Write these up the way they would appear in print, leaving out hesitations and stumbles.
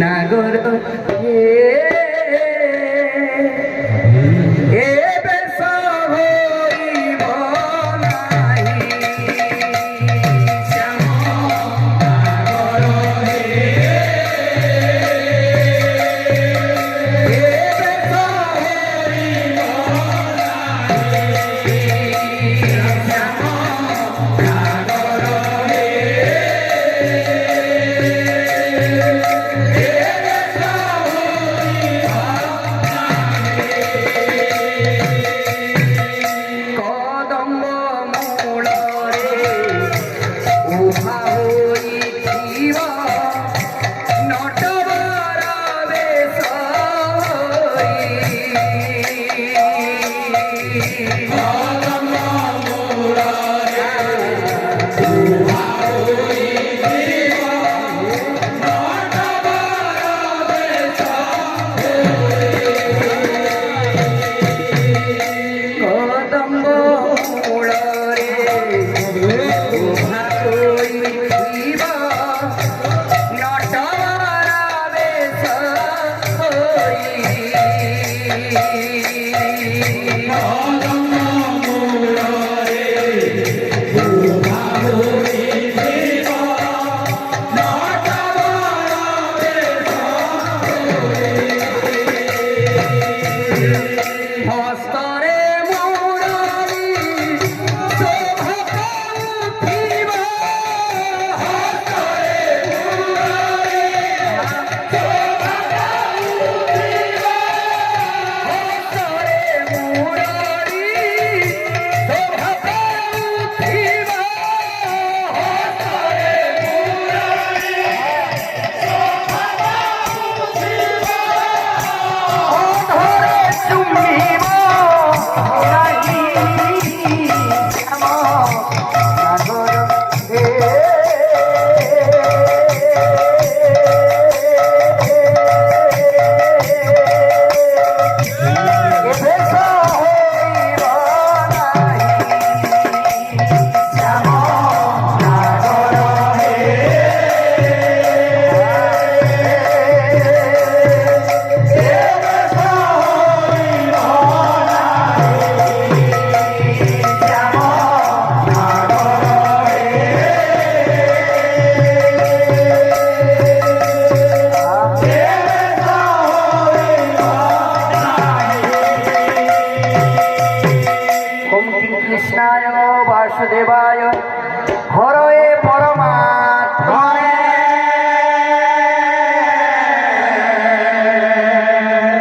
নাগর वासुदेवाय हरये परमात्मने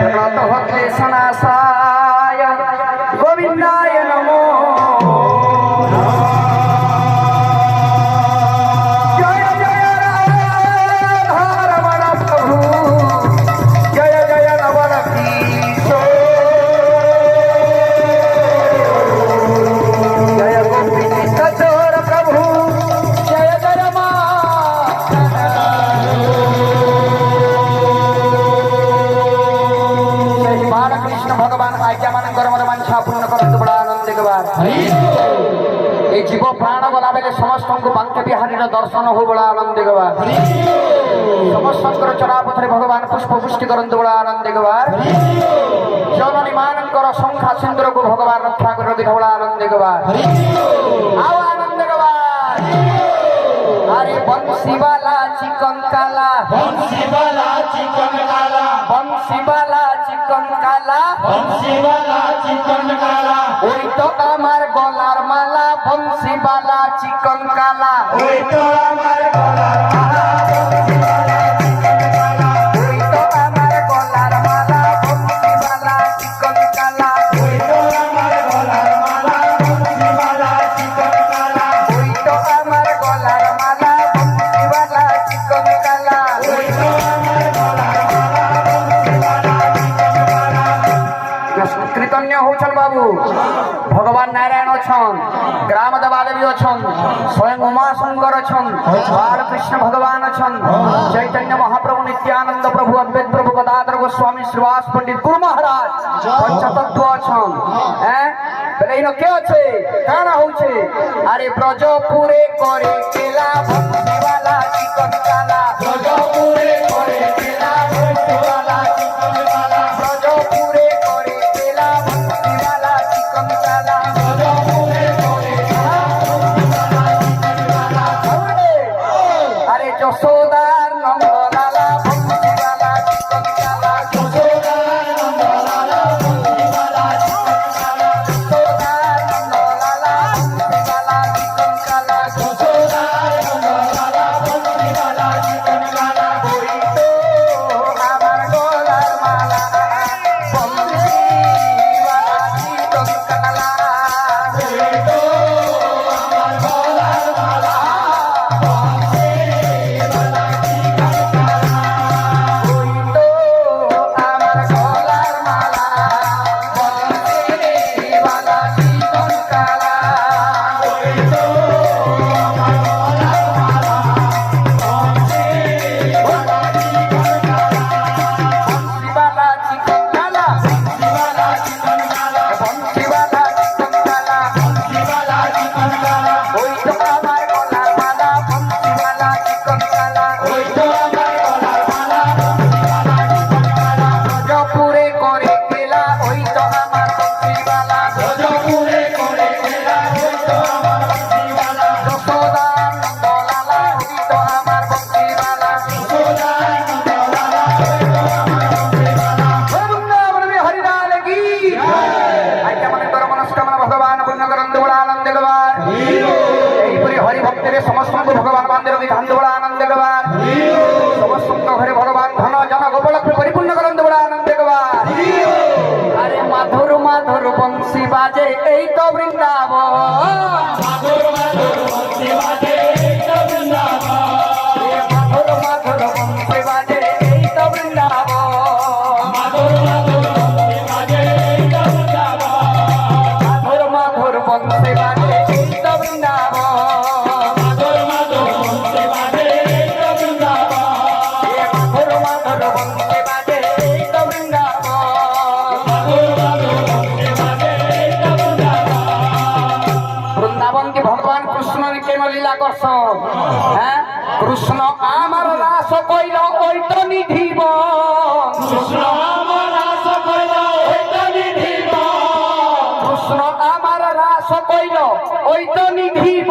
प्रणतः क्लेशनाशाय गोविन्दाय नमो जय जय राधारमण प्रभु जय जय नवरतीश जय गोपीचोर प्रभु जय जय बालकृष्ण भगवान आज्ञा मानकर मन वांछा पूर्ण करतु बड़ा आनंद गवार ए जीव प्राण गला बेले समस्त को बांके बिहारी दर्शन हो बड़ा आनंद गवार समस्त चरापथरे भगवान पुष्प पुष्टि करतु बड़ा आनंद गवार जननी मानकर शंखा सिंदूर को भगवान रक्षा कर बड़ा आनंद गवार आओ आनंद गवार अरे बंसीवाला चिकन काला बंसीवाला चिकन काला बंसीवाला चिकन काला बंसीवाला चिकन काला ওই তো আমার গলার মালা বংশীবালা চিকন কালা ওই তো আমার গলার মালা বংশীবালা চিকন কালা ওই তো আমার গলার মালা বংশীবালা চিকন কালা ওই তো আমার গলার মালা বংশীবালা চিকন কালা ওই তো আমার গলার মালা বংশীবালা চিকন কালা ওই তো আমার গলার মালা বংশীবালা চিকন কালা কীর্তন্য হচ্ছেন বাবু ভগবান নারায়ণ অছন গ্রাম দেবাদেবী অছন স্বয়ং উমাশঙ্কর অছন বালকৃষ্ণ ভগবান অছন চৈতন্য মহাপ্রভু নিত্যানন্দ প্রভু অদ্বৈত প্রভু গদাধর গোস্বামী শ্রীবাস পণ্ডিত গুরু মহারাজ পঞ্চতত্ত্ব অছন হ্যাঁ এইন কে আছে কানা হচ্ছে আরে ব্রজপুরে করে কেলা বংশীবালা চিকন কালা ব্রজপুরে করে কেলা বংশীওয়ালা চিকনওয়ালা ব্রজপুরে করে খেলা বংশীওয়ালা চিকন চালা ব্রজপুরে করে খেলা বংশীওয়ালা চিকনওয়ালা আরে যশোদার নন্দলালা বংশীওয়ালা চিকন চালা যশোদার নন্দলালা বংশীওয়ালা চিকনওয়ালা যশোদার নন্দলালা বংশীওয়ালা চিকন চালা যশোদার নন্দলালা বংশীওয়ালা চিকনওয়ালা ওই তো আমার গলার মালা বংশীওয়ালা চিকন চালা এই তো আমার গলার মালা বংশীওয়ালা চিকনওয়ালা ওই তো আমার গলার মালা বংশীওয়ালা চিকন চালা এই তো আমার গলার মালা বংশীওয়ালা চিকনওয়ালা বংশীওয়ালা চিকন চালা বংশীওয়ালা চিকনওয়ালা বংশীওয়ালা চিকন চালা বংশীওয়ালা চিকনওয়ালা ওই তো আমার গলার মালা বংশীওয়ালা চিকন চালা ওই তো আমার গলার মালা বংশীওয়ালা চিকনওয়ালা ব্রজপুরে করে খেলা ওই তো আমার বংশীওয়ালা ব্রজপুরে করে খেলা ওই তো আমার বংশীওয়ালা যশোদার নন্দলালা ওই তো আমার বংশীওয়ালা যশোদার নন্দলালা ওই তো আমার বংশীওয়ালা বৃন্দাবন হরিলাল কি আজ্ঞা মনে কর মনস্কামনা ভগবান পূর্ণ করন্তু বড় আনন্দ গবার এইপরি হরি ভক্তের সমস্ত ভগবান বান্ধব ধান বড় আনন্দ গবার সমস্ত ঘরে ভগবান ধন জন গোপলক্ষ্মী পরিপূর্ণ করন্তু বড় আনন্দ গবার আরে মাধুর মাধুর বংশী বাজে এই তো বৃন্দাবন মাধুর মাধুর বংশী বাজে এই তো বৃন্দাবন মাধুর মাধুর বংশী বাজে এই তো বৃন্দাবন মাধুর মাধুর বংশী বাজে এই তো বৃন্দাবন মাধুর মাধুর বংশী বাজে এই তো বৃন্দাবন মাধুর মাধুর বংশী বাজে এই তো বৃন্দাবন মাধুর মাধুর বংশী বাজে এই তো বৃন্দাবন মাধুর মাধুর বংশী বাজে এই তো বৃন্দাবন বৃন্দাবন কি ভগবান কৃষ্ণ কেন লীলা করছেন হ্যাঁ কৃষ্ণ আমার রাস কইল ওই তো নিধিব কৃষ্ণ আমার রাস কইল ওই তো নিধিব কৃষ্ণ আমার রাস কইল ওই তো নিধিব